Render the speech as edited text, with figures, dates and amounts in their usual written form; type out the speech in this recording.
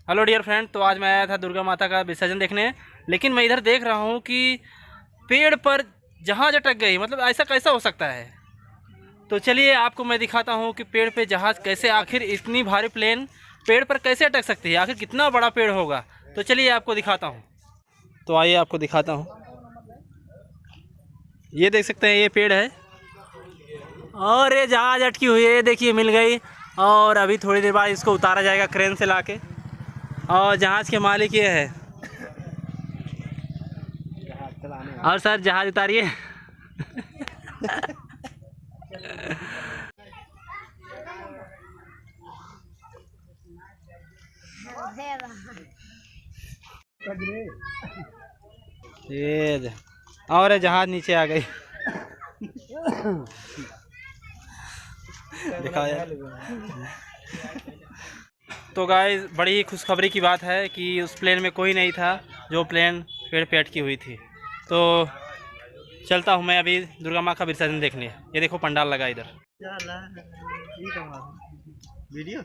Hello dear friend, तो आज मैं आया था दुर्गा माता का विसर्जन देखने। लेकिन मैं इधर देख रहा हूँ कि पेड़ पर जहाज अटक गई। मतलब ऐसा कैसा हो सकता है? तो चलिए आपको मैं दिखाता हूँ कि पेड़ पे जहाज कैसे, आखिर इतनी भारी प्लेन पेड़ पर कैसे अटक सकती है, आखिर कितना बड़ा पेड़ होगा। तो चलिए आपको दिखाता हूँ। तो आइए आपको दिखाता हूँ। ये देख सकते हैं, ये पेड़ है और ये जहाज अटकी हुई है। ये देखिए मिल गई और अभी थोड़ी देर बाद इसको उतारा जाएगा क्रेन से लाके। और जहाज के मालिक ये है। और सर जहाज उतारिए। ये और जहाज नीचे आ गई। दिखाओ यार। तो गाइस, बड़ी ही खुशखबरी की बात है कि उस प्लेन में कोई नहीं था, जो प्लेन पेड़ पे अटकी हुई थी। तो चलता हूँ मैं अभी दुर्गा माँ का विसर्जन देखने। ये देखो पंडाल लगा इधर। वीडियो